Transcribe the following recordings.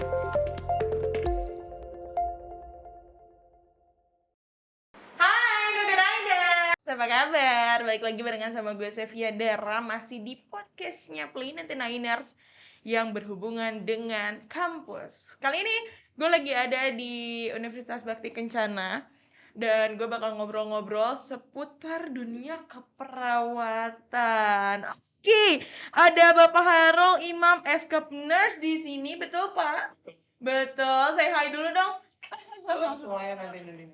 Hai Baby Riders, apa kabar? Balik lagi barengan sama gue Sevia Dara, masih di podcastnya Play 99ers yang berhubungan dengan kampus. Kali ini gue lagi ada di Universitas Bakti Kencana dan gue bakal ngobrol-ngobrol seputar dunia keperawatan. Oke, ada Bapak Harul Imam Eskap Nurse di sini, betul Pak? Betul, say hi dulu dong. Halo semuanya, nanti.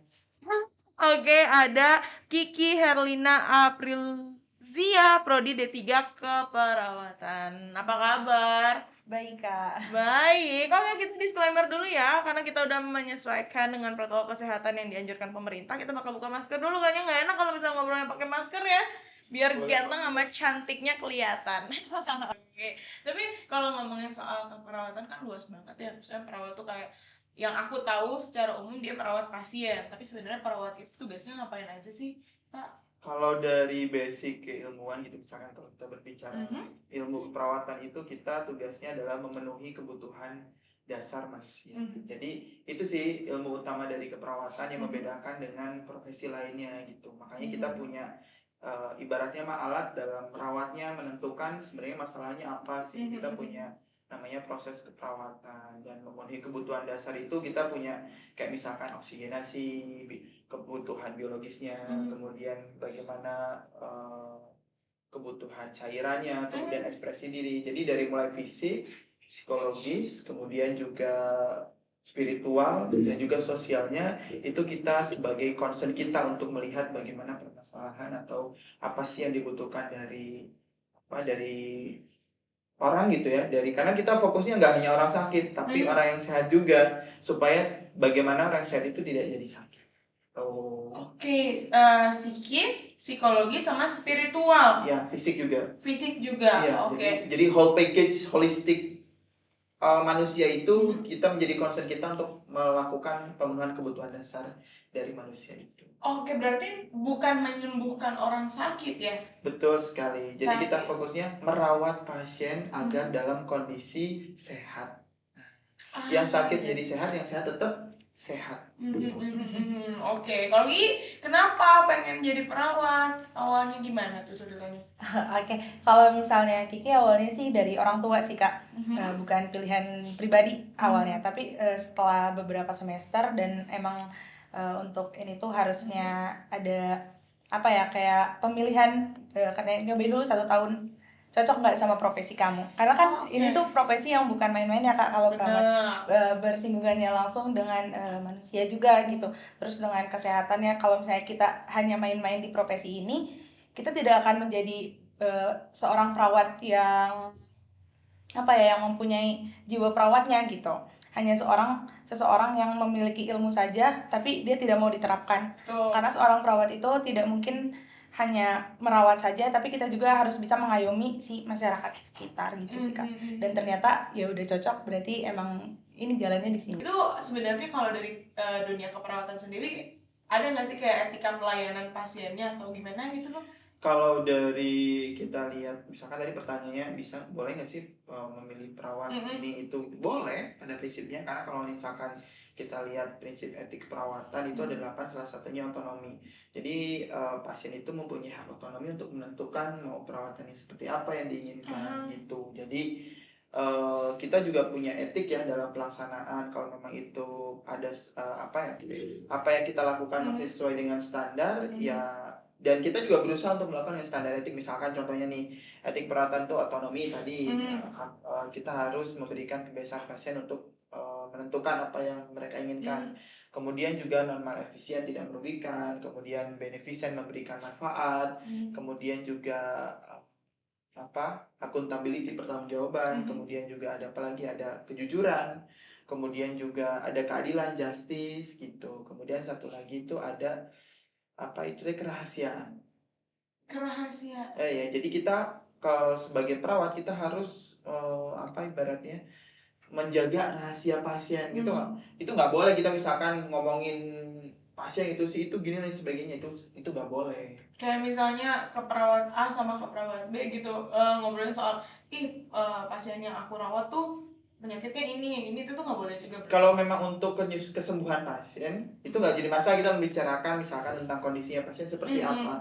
Oke, ada Kiki Herlina Aprilzia, Prodi D3 Keperawatan. Apa kabar? Baik, Kak. Baik. Oke, kita disclaimer dulu ya, karena kita udah menyesuaikan dengan protokol kesehatan yang dianjurkan pemerintah. Kita bakal buka masker dulu, kayaknya nggak enak kalau misalnya ngobrolnya pakai masker ya, biar ganteng sama cantiknya kelihatan. Oke. Tapi kalau ngomongin soal keperawatan kan luas banget ya. Maksudnya perawat tuh kayak yang aku tahu secara umum dia merawat pasien, tapi sebenarnya perawat itu tugasnya ngapain aja sih, Pak? Kalau dari basic keilmuan gitu, misalkan kalau kita berbicara ilmu keperawatan itu, kita tugasnya adalah memenuhi kebutuhan dasar manusia. Jadi itu sih ilmu utama dari keperawatan yang membedakan dengan profesi lainnya gitu. Makanya kita punya ibaratnya alat dalam merawatnya, menentukan sebenarnya masalahnya apa sih. Kita punya namanya proses keperawatan, dan memenuhi kebutuhan dasar itu kita punya kayak misalkan oksigenasi, kebutuhan biologisnya, kemudian bagaimana kebutuhan cairannya, kemudian ekspresi diri. Jadi dari mulai fisik, psikologis, kemudian juga spiritual, dan juga sosialnya, itu kita sebagai concern kita untuk melihat bagaimana permasalahan atau apa sih yang dibutuhkan dari orang gitu ya, karena kita fokusnya nggak hanya orang sakit, tapi orang yang sehat juga, supaya bagaimana orang sehat itu tidak jadi sakit. Oke, psikis, psikologi sama spiritual. Ya, fisik juga. Fisik juga. Iya, Oke. jadi whole package holistic manusia itu kita menjadi concern kita untuk melakukan pemenuhan kebutuhan dasar dari manusia itu. Oke, berarti bukan menyembuhkan orang sakit ya? Betul sekali. Jadi kita fokusnya merawat pasien agar dalam kondisi sehat. Yang sakit jadi sehat, yang sehat tetap sehat. Oke, kalau Gi, kenapa pengen jadi perawat? Awalnya gimana tuh ceritanya? Oke, kalau misalnya Kiki awalnya sih dari orang tua sih, Kak. Bukan pilihan pribadi awalnya, tapi setelah beberapa semester dan emang untuk ini tuh harusnya ada apa ya, kayak pemilihan, katanya nyobain dulu 1 tahun cocok nggak sama profesi kamu, karena kan ini tuh profesi yang bukan main-main ya, Kak. Kalau perawat bersinggungannya langsung dengan manusia juga gitu, terus dengan kesehatannya. Kalau misalnya kita hanya main-main di profesi ini, kita tidak akan menjadi seorang perawat yang apa ya, yang mempunyai jiwa perawatnya gitu. Hanya seseorang yang memiliki ilmu saja tapi dia tidak mau diterapkan. Karena seorang perawat itu tidak mungkin hanya merawat saja, tapi kita juga harus bisa mengayomi si masyarakat sekitar gitu sih, Kak. Dan ternyata ya udah cocok, berarti emang ini jalannya di sini. Itu sebenarnya kalau dari dunia keperawatan sendiri ada nggak sih kayak etika pelayanan pasiennya atau gimana gitu loh? Kalau dari kita lihat, misalkan tadi pertanyaannya boleh nggak sih memilih perawat ini itu? Boleh pada prinsipnya, karena kalau misalkan kita lihat prinsip etik perawatan itu adalah kan salah satunya otonomi. Jadi pasien itu mempunyai hak otonomi untuk menentukan mau perawatannya seperti apa yang diinginkan gitu. Jadi kita juga punya etik ya dalam pelaksanaan. Kalau memang itu ada apa yang kita lakukan masih sesuai dengan standar ya. Dan kita juga berusaha untuk melakukan standar etik. Misalkan contohnya nih, etik perawatan itu otonomi tadi. Kita harus memberikan kebebasan pasien untuk menentukan apa yang mereka inginkan. Kemudian juga non-mal efisien, tidak merugikan. Kemudian beneficent, memberikan manfaat. Kemudian juga accountability, pertanggungjawaban. Kemudian juga ada kejujuran. Kemudian juga ada keadilan, justice gitu. Kemudian satu lagi itu ada kerahasiaan. Ya, jadi kita sebagai perawat kita harus ibaratnya menjaga rahasia pasien gitu. Itu nggak boleh kita misalkan ngomongin pasien itu gini dan sebagainya, itu nggak boleh. Kayak misalnya ke perawat A sama ke perawat B gitu ngobrolin soal pasien yang aku rawat tuh penyakitnya ini tuh nggak boleh juga. Kalau memang untuk kesembuhan pasien itu nggak jadi masalah, kita membicarakan misalkan tentang kondisinya pasien seperti apa.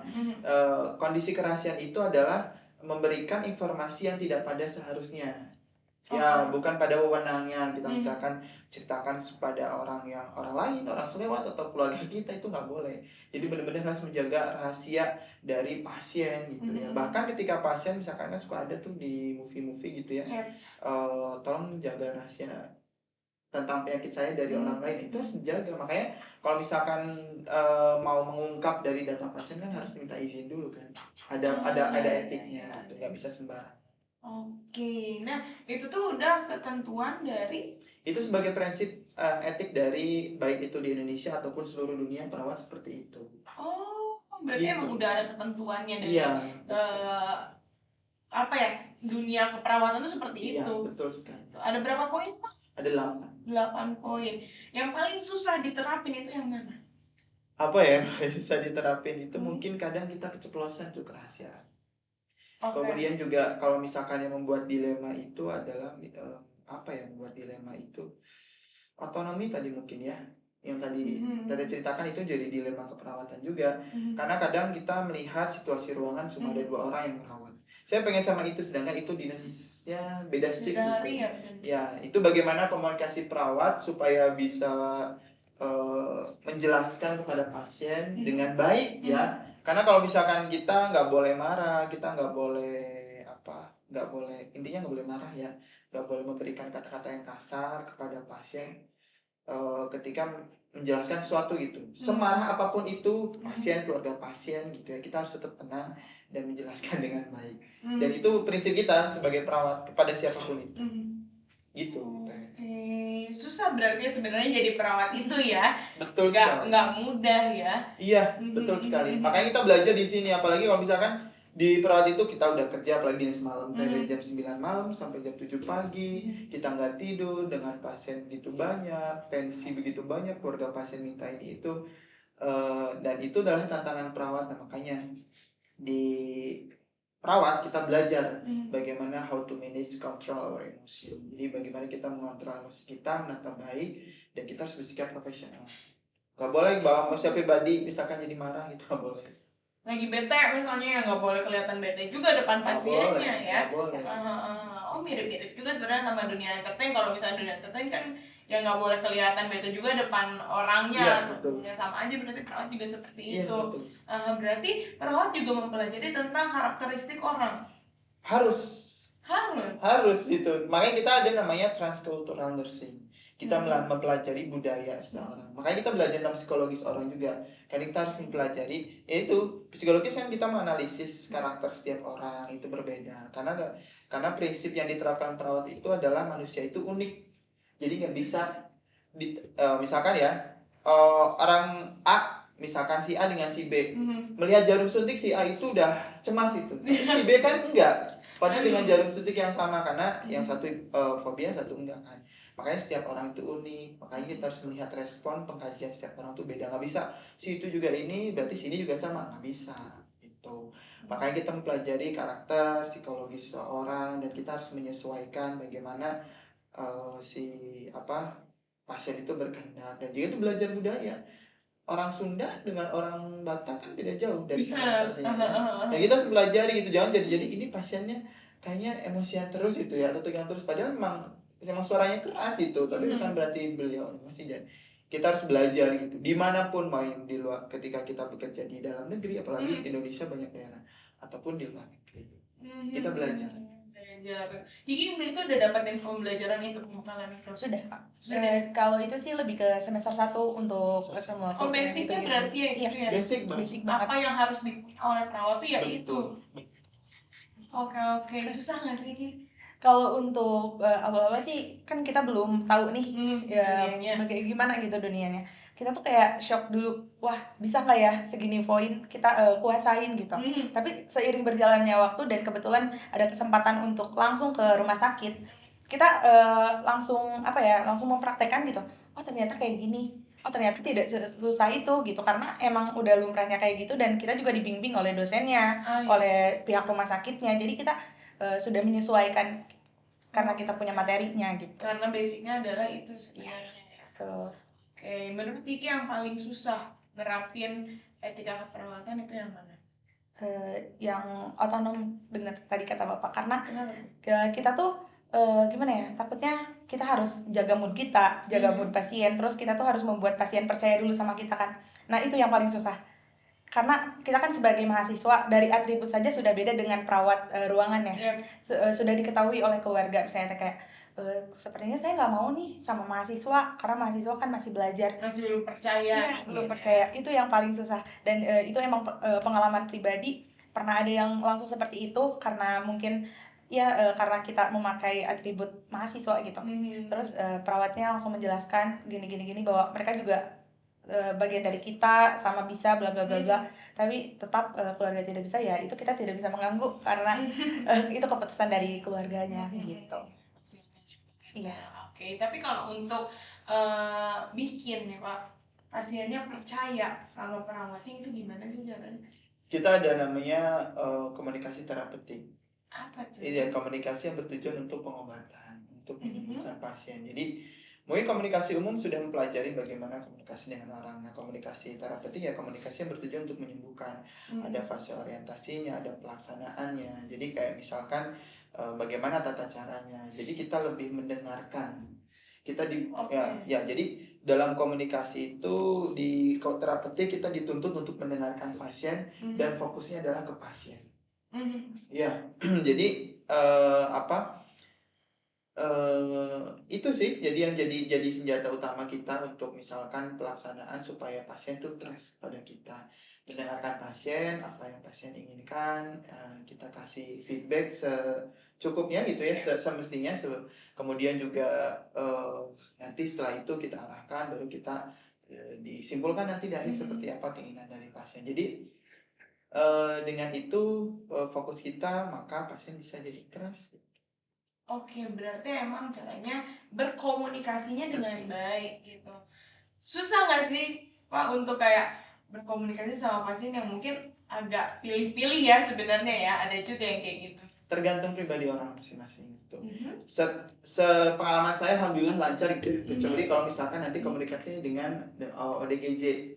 Kondisi kerahasiaan itu adalah memberikan informasi yang tidak pada seharusnya. Ya, bukan pada wewenangnya kita misalkan ceritakan kepada orang lain, orang selewat atau keluarga kita, itu nggak boleh. Jadi benar-benar harus menjaga rahasia dari pasien gitu ya. Bahkan ketika pasien misalkan kan suka ada tuh di movie-movie gitu ya, tolong jaga rahasia tentang penyakit saya dari orang lain, itu harus dijaga. Makanya kalau misalkan mau mengungkap dari data pasien kan harus minta izin dulu kan. Ada etiknya gitu, nggak bisa sembarang. Oke, nah itu tuh udah ketentuan dari itu sebagai prinsip etik dari baik itu di Indonesia ataupun seluruh dunia, perawat seperti itu. Oh, berarti Gitu. emang udah ada ketentuannya dari Iya. apa ya, dunia keperawatan itu seperti Iya, itu. betul sekali. Ada berapa poin, Pak? Ada 8. 8 poin. Yang paling susah diterapin itu yang mana? Apa ya yang paling susah diterapin itu mungkin kadang kita keceplosan tuh kerahasiaan. Kemudian juga kalau misalkan yang membuat dilema itu adalah apa ya, membuat dilema itu otonomi tadi mungkin ya, yang tadi kita ceritakan itu jadi dilema keperawatan juga. Karena kadang kita melihat situasi ruangan cuma ada 2 orang yang merawat, saya pengen sama itu, sedangkan itu dinasnya beda shift gitu. Ya, itu bagaimana komunikasi perawat supaya bisa menjelaskan kepada pasien dengan baik ya. Karena kalau misalkan kita nggak boleh marah, kita nggak boleh intinya nggak boleh marah ya, nggak boleh memberikan kata-kata yang kasar kepada pasien ketika menjelaskan sesuatu gitu. Semarah apapun itu pasien, keluarga pasien gitu ya, kita harus tetap tenang dan menjelaskan dengan baik. Dan itu prinsip kita sebagai perawat kepada siapapun itu. Gitu. Oke, susah berarti sebenarnya jadi perawat itu ya. Betul sekali. Nggak mudah ya. Iya, betul sekali. Makanya kita belajar di sini, apalagi kalau misalkan di perawat itu kita udah kerja, apalagi dinas malam, dari jam 9 malam sampai jam 7 pagi, kita nggak tidur dengan pasien begitu banyak, tensi begitu banyak, keluarga pasien minta ini itu, dan itu adalah tantangan perawat. Nah, makanya di perawat kita belajar bagaimana how to manage control our emotion. Jadi bagaimana kita mengontrol emosi kita, menata baik, dan kita harus bersikap profesional. Gak boleh bawa emosi pribadi, misalkan jadi marah gitu, gak boleh. Lagi bete misalnya, ya nggak boleh kelihatan bete juga depan pasiennya ya. Gak boleh. Oh, mirip-mirip juga sebenarnya sama dunia entertain. Kalau misalnya dunia entertain kan ya nggak boleh kelihatan bete juga depan orangnya. Iya, betul. Ya sama aja, berarti perawat juga seperti Iya, itu. betul. Berarti perawat juga mempelajari tentang karakteristik orang. Harus itu. Makanya kita ada namanya transcultural nursing. Kita mempelajari budaya seseorang. Makanya kita belajar tentang psikologis orang juga. Karena kita harus mempelajari, yaitu psikologis kan kita menganalisis karakter setiap orang itu berbeda. Karena prinsip yang diterapkan perawat itu adalah manusia itu unik. Jadi nggak bisa misalkan ya, orang A, misalkan si A dengan si B, melihat jarum suntik si A itu udah cemas itu. Tapi si B kan enggak. Padahal dengan jarum suntik yang sama, karena yang satu fobia, satu enggak kan. Makanya setiap orang itu unik. Makanya kita harus melihat respon pengkajian setiap orang itu beda. Nggak bisa si itu juga ini berarti sini juga sama, nggak bisa gitu. Makanya kita mempelajari karakter psikologis seseorang, dan kita harus menyesuaikan bagaimana pasien itu berkehendak. Dan juga itu belajar budaya. Orang Sunda dengan orang Batak kan beda jauh dari karakternya ya. Dan kita harus pelajari gitu, jangan jadi ini pasiennya kayaknya emosian terus gitu ya, atau tegang terus, padahal memang suaranya keras itu, tapi bukan berarti beliau emosi. Dan kita harus belajar gitu, dimanapun main di luar, ketika kita bekerja di dalam negeri, apalagi di Indonesia banyak daerah, ataupun di luar negeri, kita belajar. Kiki itu udah dapat pembelajaran itu, pembekalan itu? Sudah, Kak. Kalau itu sih lebih ke semester 1 untuk semua. Oh, basicnya gitu. berarti ya itu ya? Basic banget. Apa yang harus dipunya oleh perawat tuh ya itu. Betul. Oke. Susah nggak sih, Ki? Kalau untuk awal-awal sih kan kita belum tahu nih dunianya. Gimana gitu dunianya. Kita tuh kayak shock dulu, wah bisa nggak ya segini poin kita kuasain gitu. Tapi seiring berjalannya waktu dan kebetulan ada kesempatan untuk langsung ke rumah sakit, kita langsung mempraktekkan gitu. Oh ternyata kayak gini. Oh ternyata tidak susah itu gitu, karena emang udah lumrahnya kayak gitu, dan kita juga dibimbing oleh dosennya, oleh pihak rumah sakitnya. Jadi kita sudah menyesuaikan karena kita punya materinya gitu. Karena basicnya adalah itu sebenarnya ya. Tuh. Oke, menurut Kiki yang paling susah nerapin etika keperawatan itu yang mana? Yang otonom, bener tadi kata Bapak, karena Kenapa? kita tuh gimana ya, takutnya kita harus jaga mood kita, jaga mood pasien, terus kita tuh harus membuat pasien percaya dulu sama kita kan. Nah itu yang paling susah, karena kita kan sebagai mahasiswa dari atribut saja sudah beda dengan perawat ruangan ya. Sudah diketahui oleh keluarga misalnya kayak sepertinya saya nggak mau nih sama mahasiswa karena mahasiswa kan masih belajar, Masih belum percaya. belum percaya. Itu yang paling susah, dan itu emang pengalaman pribadi. Pernah ada yang langsung seperti itu karena mungkin ya karena kita memakai atribut mahasiswa gitu. Terus perawatnya langsung menjelaskan gini bahwa mereka juga bagian dari kita, sama bisa bla bla bla bla. Tapi tetap keluarga tidak bisa, ya itu kita tidak bisa mengganggu karena itu keputusan dari keluarganya gitu. Iya. Oke, tapi kalau untuk bikin ya Pak, pasiennya percaya sama perawatnya itu gimana sih caranya? Kita ada namanya komunikasi terapeutik. Apa tuh? Iya, komunikasi yang bertujuan untuk pengobatan, untuk menyembuhkan pasien. Jadi mungkin komunikasi umum sudah mempelajari bagaimana komunikasi dengan orang. Nah, komunikasi terapeutik ya komunikasi yang bertujuan untuk menyembuhkan. Ada fase orientasinya, ada pelaksanaannya. Jadi kayak misalkan bagaimana tata caranya. Jadi kita lebih mendengarkan. Kita jadi dalam komunikasi itu di terapeutik kita dituntut untuk mendengarkan pasien dan fokusnya adalah ke pasien. Ya, jadi itu sih jadi yang jadi senjata utama kita untuk misalkan pelaksanaan supaya pasien tuh trust pada kita, mendengarkan pasien, apa yang pasien inginkan, kita kasih feedback secukupnya gitu ya, semestinya. Kemudian juga nanti setelah itu kita arahkan, baru kita disimpulkan nanti dari seperti apa keinginan dari pasien. Jadi dengan itu fokus kita, maka pasien bisa jadi trust. Oke, berarti emang caranya berkomunikasinya dengan baik gitu. Susah nggak sih Pak untuk kayak berkomunikasi sama pasien yang mungkin agak pilih-pilih ya sebenarnya ya, ada juga yang kayak gitu. Tergantung pribadi orang masing-masing gitu. Sepengalaman saya alhamdulillah lancar gitu. Kecuali kalau misalkan nanti komunikasinya dengan ODGJ,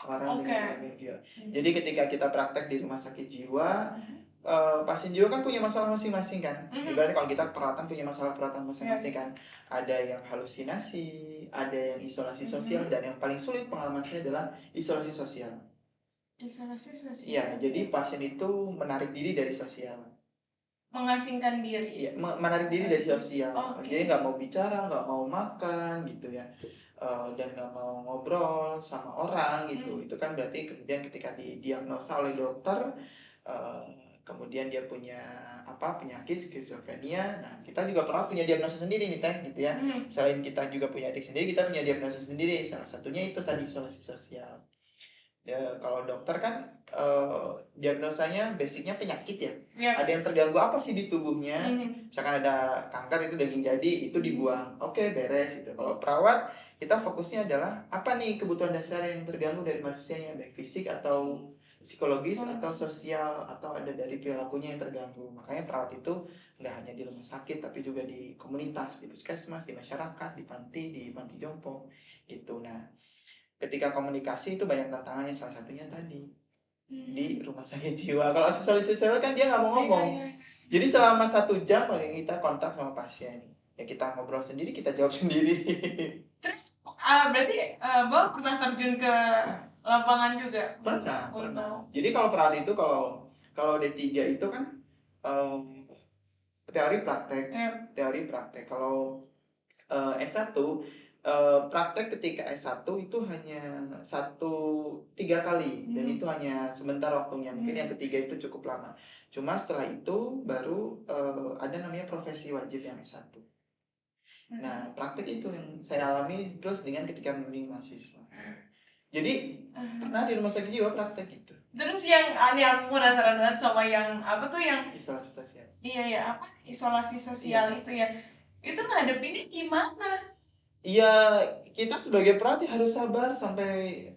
orang dengan gangguan jiwa. Jadi ketika kita praktek di rumah sakit jiwa, pasien jiwa kan punya masalah masing-masing kan. Ibaratnya kalau kita perawatan punya masalah perawatan masing-masing kan. Ada yang halusinasi, ada yang isolasi sosial, dan yang paling sulit pengalaman saya adalah isolasi sosial. Isolasi sosial. Iya, jadi pasien itu menarik diri dari sosial. Mengasingkan diri. Iya, menarik diri dari sosial. Jadi nggak mau bicara, nggak mau makan gitu ya. Dan nggak mau ngobrol sama orang gitu. Itu kan berarti kemudian ketika didiagnosa oleh dokter, kemudian dia punya penyakit skizofrenia. Nah, kita juga pernah punya diagnosa sendiri nih Teh gitu ya. Selain kita juga punya etik sendiri, kita punya diagnosa sendiri. Salah satunya itu tadi isolasi sosial. Ya, kalau dokter kan diagnosanya basicnya penyakit ya. Ada yang terganggu apa sih di tubuhnya? Misalkan ada kanker, itu daging jadi, itu dibuang. Oke, beres gitu. Kalau perawat, kita fokusnya adalah apa nih kebutuhan dasar yang terganggu dari manusianya, baik fisik atau psikologis atau sosial, atau ada dari perilakunya yang terganggu. Makanya perawat itu nggak hanya di rumah sakit, tapi juga di komunitas, di puskesmas, di masyarakat, di panti jompo gitu. Nah, ketika komunikasi itu banyak tantangannya, salah satunya tadi di rumah sakit jiwa. Kalau isolasi sosial kan dia nggak mau ngomong. Jadi selama 1 jam kalau kita kontak sama pasien, ya kita ngobrol sendiri, kita jawab sendiri. Terus berarti Bang pernah terjun ke lapangan juga? Pernah. Jadi kalau perawat itu kalau D3 itu kan teori praktek. Kalau S1 praktek ketika S1 itu hanya 3 kali, dan itu hanya sebentar waktunya. Mungkin yang ketiga itu cukup lama. Cuma setelah itu baru ada namanya profesi wajib yang S1. Nah, praktek itu yang saya alami plus dengan ketika membimbing mahasiswa. Jadi pernah di rumah sakit jiwa praktek gitu. Terus yang aneh, aku penasaran banget sama yang apa tuh yang isolasi sosial. Iya, isolasi sosial itu ya. Itu ngadepinnya gimana? Iya, kita sebagai perawat harus sabar sampai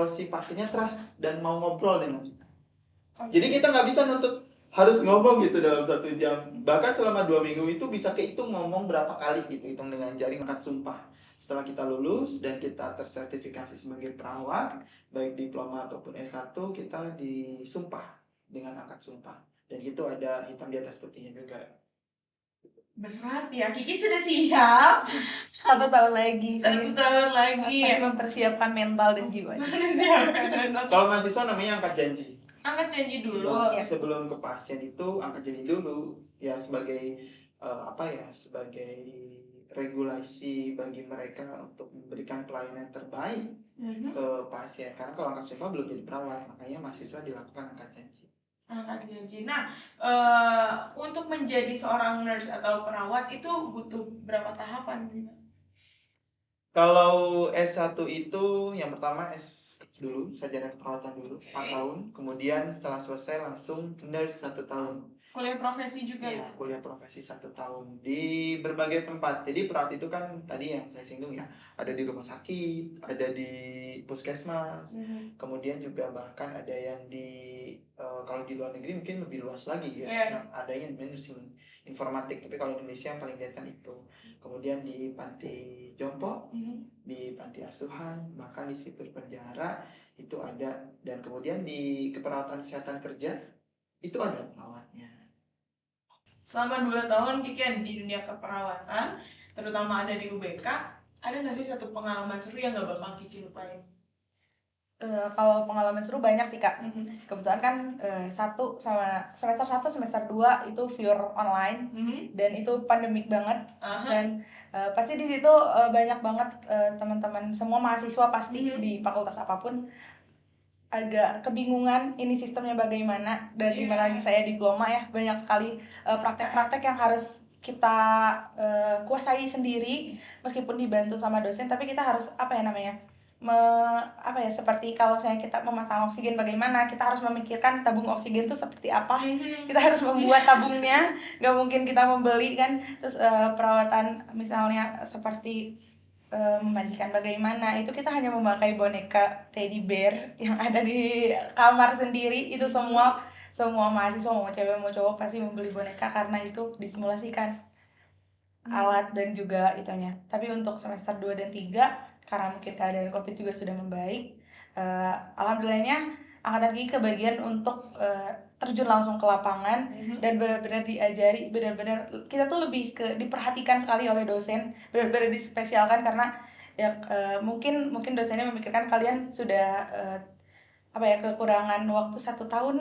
si pasiennya trust dan mau ngobrol dengan kita. Jadi kita nggak bisa nuntut harus ngomong gitu dalam 1 jam. Bahkan selama 2 minggu itu bisa kehitung ngomong berapa kali gitu, hitung dengan jari, angkat sumpah. Setelah kita lulus dan kita tersertifikasi sebagai perawat, baik diploma ataupun S1, kita disumpah dengan angkat sumpah. Dan itu ada hitam di atas putihnya juga. Berat ya, Kiki sudah siap. 1 tahun lagi 1 sih. tahun lagi. Masih mempersiapkan mental dan jiwa. Kalau mahasiswa namanya angkat janji. Angkat janji dulu. Ya. Sebelum ke pasien itu angkat janji dulu ya, sebagai sebagai regulasi bagi mereka untuk memberikan pelayanan terbaik ke pasien. Karena kalau angkat sumpah belum jadi perawat, makanya mahasiswa dilakukan angkat janji. Angkat janji. Nah, untuk menjadi seorang nurse atau perawat itu butuh berapa tahapan sih, Mbak? Kalau S1 itu yang pertama dulu, sarjana keperawatan dulu 4 tahun, kemudian setelah selesai langsung nurse 1 tahun. Kuliah profesi juga. Iya, kuliah profesi 1 tahun di berbagai tempat. Jadi perawat itu kan tadi yang saya singgung ya, ada di rumah sakit, ada di puskesmas, kemudian juga bahkan ada yang kalau di luar negeri mungkin lebih luas lagi ya. Nah, ada yang nursing informatik, tapi kalau di Indonesia yang paling kelihatan itu. Kemudian di panti jompo, di panti asuhan, bahkan di sipir penjara itu ada, dan kemudian di keperawatan kesehatan kerja itu ada perawatnya. Selama 2 tahun Kiki ada di dunia keperawatan, terutama ada di UBK, ada nggak sih satu pengalaman seru yang nggak bakal Kiki lupain? Kalau pengalaman seru banyak sih Kak. Kebetulan kan semester 1, semester 2 itu pure online, dan itu pandemik banget. Dan pasti di situ banyak banget teman-teman semua mahasiswa pasti di fakultas apapun agak kebingungan ini sistemnya bagaimana, dan dimana lagi saya diploma ya, banyak sekali praktek-praktek yang harus kita kuasai sendiri meskipun dibantu sama dosen, tapi kita harus seperti kalau misalnya kita memasang oksigen bagaimana, kita harus memikirkan tabung oksigen itu seperti apa, kita harus membuat tabungnya, nggak mungkin kita membeli kan. Terus perawatan misalnya seperti memandikan bagaimana, itu kita hanya memakai boneka teddy bear yang ada di kamar sendiri. Itu semua mahasiswa mau cewek mau cowok pasti membeli boneka karena itu disimulasikan alat dan juga itunya. Tapi untuk semester 2 dan 3 karena mungkin keadaan Covid juga sudah membaik, alhamdulillahnya angkatan Gigi kebagian untuk terjun langsung ke lapangan dan benar-benar diajari, benar-benar kita tuh lebih ke diperhatikan sekali oleh dosen, benar-benar dispesialkan karena ya mungkin dosennya memikirkan kalian sudah kekurangan waktu 1 tahun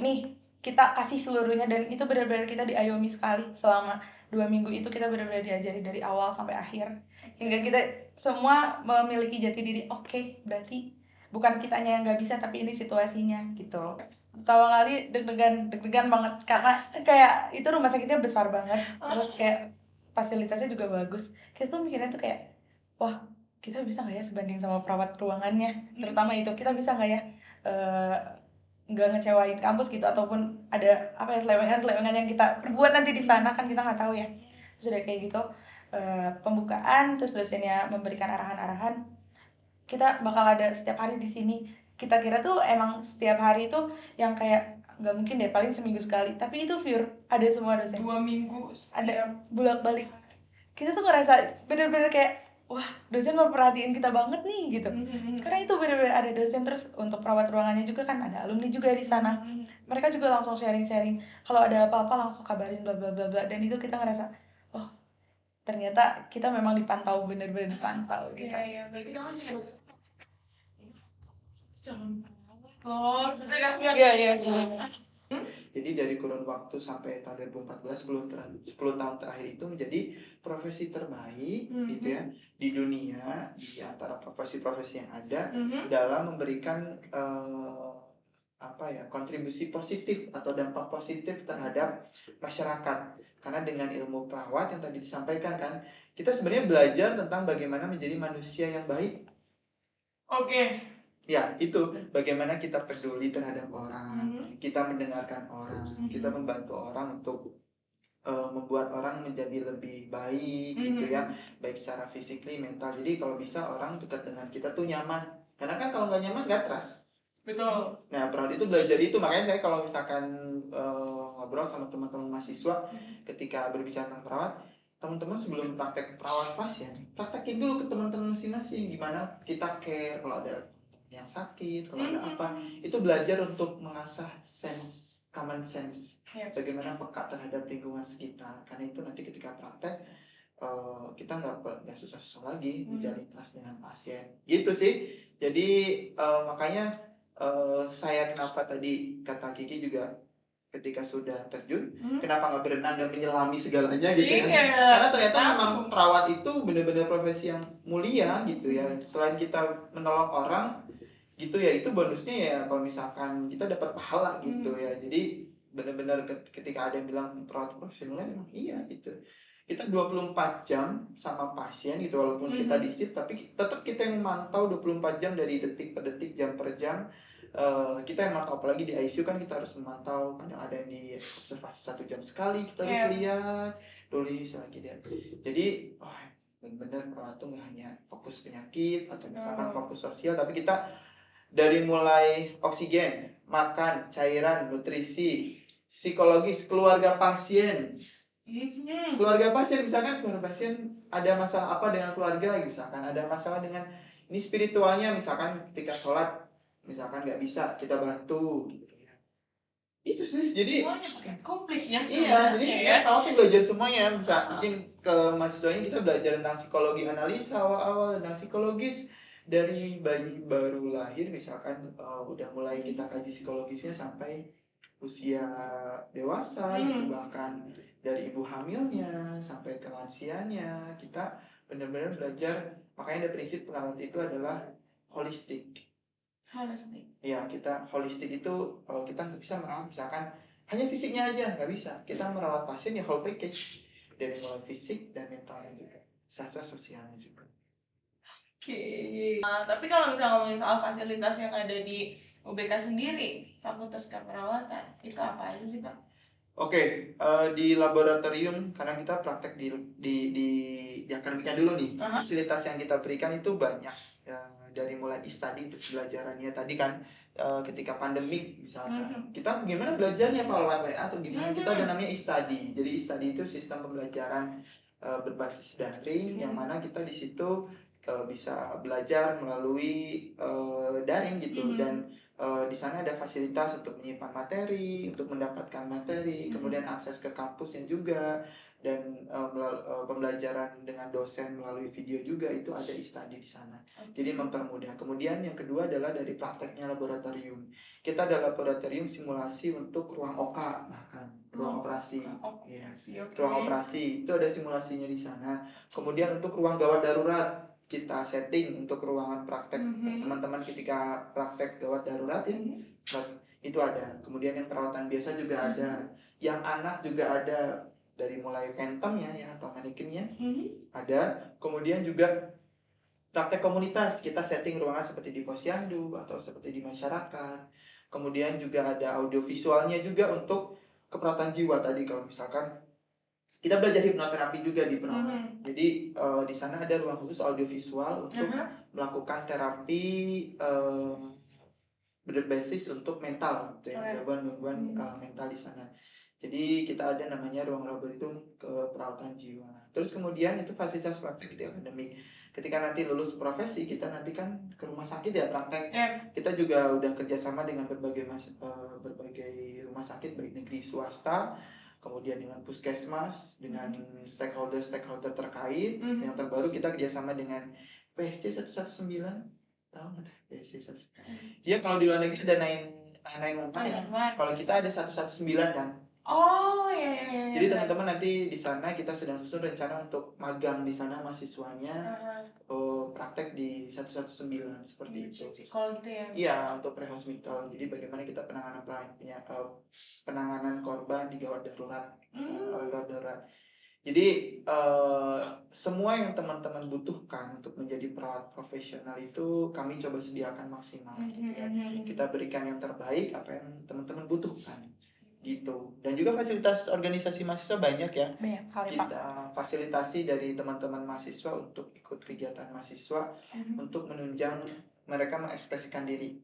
nih kita kasih seluruhnya, dan itu benar-benar kita diayomi sekali selama 2 minggu itu. Kita benar-benar diajari dari awal sampai akhir hingga kita semua memiliki jati diri. Oke, berarti bukan kitanya yang nggak bisa, tapi ini situasinya gitu. Pertama kali deg-degan banget karena kayak itu rumah sakitnya besar banget, terus kayak fasilitasnya juga bagus. Kita tuh mikirnya tuh kayak, wah kita bisa nggak ya sebanding sama perawat ruangannya, terutama itu kita bisa nggak ya nggak ngecewain kampus gitu, ataupun ada selewengan yang kita buat nanti di sana, kan kita nggak tahu ya. Sudah kayak gitu pembukaan, terus dosennya memberikan arahan-arahan, kita bakal ada setiap hari di sini. Kita kira tuh emang setiap hari itu yang kayak nggak mungkin deh, paling seminggu sekali, tapi itu pure ada semua dosen 2 minggu ada bolak-balik. Kita tuh ngerasa bener-bener kayak wah dosen memperhatiin kita banget nih gitu, karena itu bener-bener ada dosen. Terus untuk perawat ruangannya juga kan ada alumni juga di sana, mereka juga langsung sharing kalau ada apa-apa langsung kabarin bla bla bla bla, dan itu kita ngerasa oh ternyata kita memang dipantau, bener-bener dipantau gitu. Iya, berarti kamu juga bisa calon perawat loh. Iya. Jadi dari kurun waktu sampai tahun 2014, 10 tahun terakhir itu menjadi profesi terbaik gitu ya di dunia, di antara profesi-profesi yang ada dalam memberikan kontribusi positif atau dampak positif terhadap masyarakat. Karena dengan ilmu perawat yang tadi disampaikan kan, kita sebenarnya belajar tentang bagaimana menjadi manusia yang baik. Oke. Ya, itu bagaimana kita peduli terhadap orang, kita mendengarkan orang, kita membantu orang untuk membuat orang menjadi lebih baik gitu ya, baik secara physically, mental. Jadi kalau bisa orang dekat dengan kita tuh nyaman, karena kan kalau nggak nyaman nggak trust. Betul. Nah, perawat itu belajar itu, makanya saya kalau misalkan ngobrol sama teman-teman mahasiswa ketika berbicara tentang perawat, teman-teman sebelum praktek perawat pasien, praktekin dulu ke teman-teman masing-masing gimana kita care kalau ada yang sakit, kalau ada apa, itu belajar untuk mengasah common sense, bagaimana peka terhadap lingkungan sekitar, karena itu nanti ketika praktek kita nggak susah-susah lagi menjalin trust dengan pasien, gitu sih. Jadi makanya saya kenapa tadi kata Kiki juga ketika sudah terjun, kenapa nggak berenang dan menyelami segalanya gitu ya? Karena ternyata memang perawat itu benar-benar profesi yang mulia gitu ya. Selain kita menolong orang gitu ya, itu bonusnya ya kalau misalkan kita dapat pahala gitu ya. Jadi benar-benar ketika ada yang bilang perawat profesional, memang iya gitu. Kita 24 jam sama pasien gitu, walaupun kita di shift, tapi tetap kita yang memantau 24 jam dari detik per detik, jam per jam. Kita yang memantau, apalagi di ICU kan kita harus memantau, kadang ada yang di observasi 1 jam sekali, kita harus lihat, tulis lagi dia. Jadi benar-benar perawat tuh nggak hanya fokus penyakit atau misalkan fokus sosial, tapi kita dari mulai oksigen, makan, cairan, nutrisi, psikologis, keluarga pasien. Keluarga pasien, misalkan keluarga pasien ada masalah apa dengan keluarga, misalkan ada masalah dengan ini spiritualnya, misalkan ketika sholat, misalkan nggak bisa, kita bantu. Itu sih, jadi semuanya paket komplit ya. Iya, jadi kamu tuh belajar semuanya. Mungkin ke mahasiswanya kita belajar tentang psikologi analisa awal-awal, tentang psikologis dari bayi baru lahir, misalkan udah mulai kita kaji psikologisnya sampai usia dewasa gitu, bahkan dari ibu hamilnya sampai ke lansianya, kita benar-benar belajar. Makanya ada prinsip perawat itu adalah holistik. Ya, kita holistik itu kita nggak bisa merawat misalkan hanya fisiknya aja, nggak bisa. Kita merawat pasien ya whole package, dari mulai fisik dan mentalnya juga, serta sosialnya juga. Nah, tapi kalau misalnya ngomongin soal fasilitas yang ada di UBK sendiri, Fakultas Keperawatan, itu apa aja sih, Pak? Oke, di laboratorium, karena kita praktek di akademiknya dulu nih, fasilitas yang kita berikan itu banyak. Dari mulai e-study untuk pembelajarannya tadi kan, ketika pandemi misalkan, kita gimana belajarnya Pak, lewat WA atau gimana, kita ada namanya e-study. Jadi e-study itu sistem pembelajaran berbasis daring, yang mana kita di situ bisa belajar melalui daring gitu, dan di sana ada fasilitas untuk menyimpan materi, untuk mendapatkan materi, kemudian akses ke kampusnya juga, dan pembelajaran dengan dosen melalui video juga, itu ada e-study di sana. Jadi mempermudah. Kemudian yang kedua adalah dari prakteknya laboratorium. Kita ada laboratorium simulasi untuk ruang OK, bahkan ruang operasi. Ya, ruang operasi itu ada simulasinya di sana. Kemudian untuk ruang gawat darurat, kita setting untuk ruangan praktek teman-teman ketika praktek gawat darurat ya, itu ada. Kemudian yang perawatan biasa juga ada, yang anak juga ada, dari mulai phantomnya ya atau manekinnya ada. Kemudian juga praktek komunitas, kita setting ruangan seperti di posyandu atau seperti di masyarakat. Kemudian juga ada audiovisualnya juga untuk keperawatan jiwa tadi, kalau misalkan kita belajar hipnoterapi juga di perawat. Jadi di sana ada ruang khusus audiovisual untuk melakukan terapi berbasis untuk mental, gangguan mental di sana. Jadi kita ada namanya ruang laboratorium keperawatan jiwa. Terus kemudian itu fasilitas praktek di akademik. Ketika nanti lulus profesi, kita nanti kan ke rumah sakit ya praktek. Kita juga udah kerjasama dengan berbagai rumah sakit, baik negeri swasta, kemudian dengan puskesmas, dengan stakeholder terkait. Yang terbaru kita kerjasama dengan PSC 119, tahu nggak PSC 119? Dia kalau di luar negeri ada 911 ya. Kalau kita ada 119 kan. Oh iya. Jadi teman-teman nanti di sana kita sedang susun rencana untuk magang di sana mahasiswanya, praktek di 119 seperti itu. Psikolog gitu ya? Iya, untuk pre-hospital. Jadi bagaimana kita penanganan korban di gawat darurat. Jadi semua yang teman-teman butuhkan untuk menjadi perawat profesional itu kami coba sediakan maksimal. Gitu ya. Kita berikan yang terbaik apa yang teman-teman butuhkan. gitu. Dan juga fasilitas organisasi mahasiswa banyak ya. Banyak sekali Pak. Kita fasilitasi dari teman-teman mahasiswa untuk ikut kegiatan mahasiswa untuk menunjang mereka mengekspresikan diri,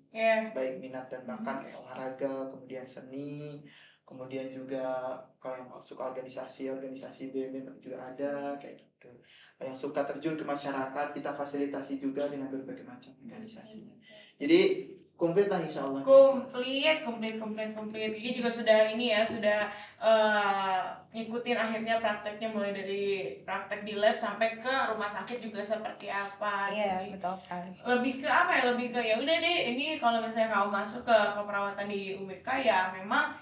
baik minat dan bakat kayak olahraga, kemudian seni, kemudian juga kalau yang suka organisasi BEM juga ada kayak gitu. Yang suka terjun ke masyarakat kita fasilitasi juga dengan berbagai macam organisasinya. Jadi komplit lah insya Allah. Komplit. Ini juga sudah ini ya, sudah ngikutin akhirnya prakteknya mulai dari praktek di lab sampai ke rumah sakit juga seperti apa. Iya, betul sekali. Lebih ke apa ya? Lebih ke ya udah deh, ini kalau misalnya kamu masuk ke perawatan di UBK ya memang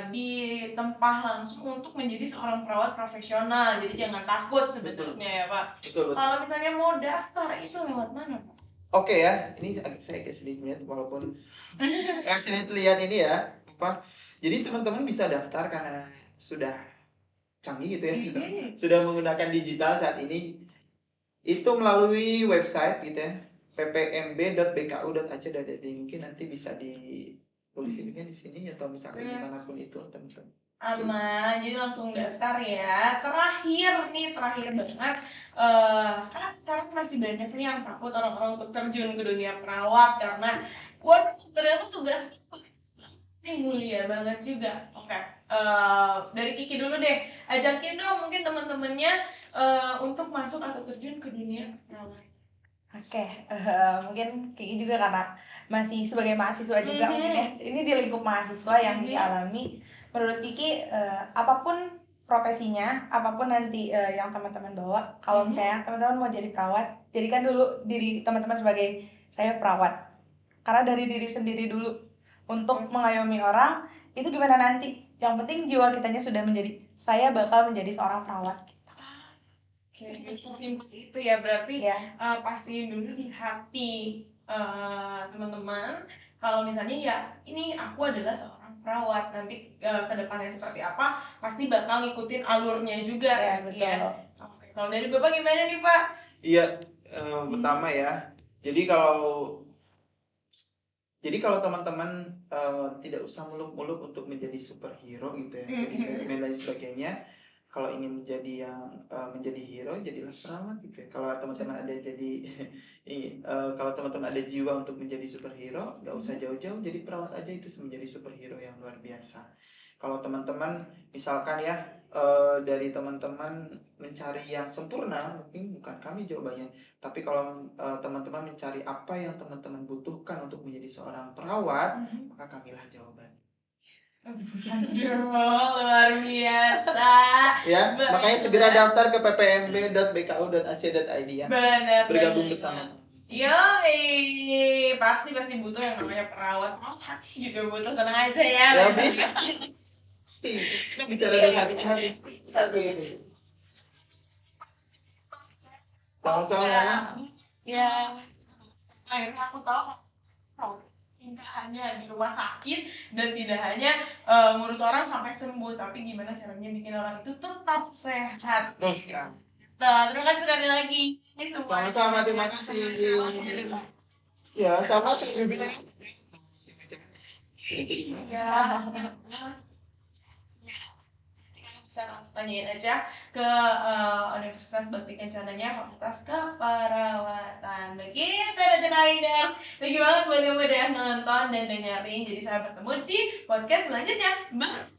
ditempah langsung untuk menjadi seorang perawat profesional. Jadi jangan takut sebetulnya ya Pak. Betul. Kalau misalnya mau daftar itu lewat mana Pak? Oke ya, ini saya agak sedikit walaupun sedikit lihat ini ya apa. Jadi teman-teman bisa daftar karena sudah canggih gitu ya, sudah menggunakan digital saat ini. Itu melalui website gitu ya, ppmb.bku.ac.id. Mungkin nanti bisa ditulis ini di sini atau misalkan dimanapun itu teman-teman. Aman, jadi langsung daftar ya. Terakhir banget, karena masih banyak nih yang takut orang-orang untuk terjun ke dunia perawat karena waduh ternyata tugas ini mulia banget juga. Oke, dari Kiki dulu deh, ajakin dong mungkin teman-temannya untuk masuk atau terjun ke dunia perawat. Oke, mungkin Kiki juga karena masih sebagai mahasiswa juga mungkin ya, ini di lingkup mahasiswa yang Kiki alami. Menurut Kiki, apapun profesinya, apapun nanti yang teman-teman bawa, kalau misalnya teman-teman mau jadi perawat, jadikan dulu diri teman-teman sebagai saya perawat. Karena dari diri sendiri dulu untuk mengayomi orang, itu gimana nanti? Yang penting jiwa kitanya sudah menjadi, saya bakal menjadi seorang perawat. Oke, sesimpel itu ya, berarti pastiin dulu di hati teman-teman kalau misalnya ya ini aku adalah seorang perawat, nanti ke depannya seperti apa pasti bakal ngikutin alurnya juga ya. Betul. Ya. Oke, kalau dari Bapak gimana nih Pak? Iya, pertama ya. Jadi kalau teman-teman tidak usah muluk-muluk untuk menjadi superhero gitu ya, jadi dan lain sebagainya. Kalau ingin menjadi menjadi hero, jadilah perawat gitu ya. Kalau teman-teman ada kalau teman-teman ada jiwa untuk menjadi superhero, nggak usah jauh-jauh, jadi perawat aja itu menjadi superhero yang luar biasa. Kalau teman-teman misalkan ya dari teman-teman mencari yang sempurna, mungkin bukan kami jawabannya. Tapi kalau teman-teman mencari apa yang teman-teman butuhkan untuk menjadi seorang perawat, maka kamilah jawaban. Luar biasa. Ya, makanya segera daftar ke ppmb.bku.ac.id ya. Benar. Bergabung bersama. Pasti butuh yang namanya perawat. Hati juga butuh, tenang aja ya. Ya bisa. Kita bicara dari hati-hati. Sama-sama. Ya. Akhirnya aku tahu tidak hanya di rumah sakit dan tidak hanya ngurus orang sampai sembuh, tapi gimana caranya bikin orang itu tetap sehat. Terus kan. Terima kasih sekali lagi. Ini semua. Sama-sama, terima kasih. Ya, sama saya juga. Ya. Bisa langsung tanyain aja ke Universitas Bakti Kencananya Fakultas Keperawatan. Begitu Riders. Thank you banget buat yang udah nonton dan dengerin. Jadi sampai bertemu di podcast selanjutnya. Bye.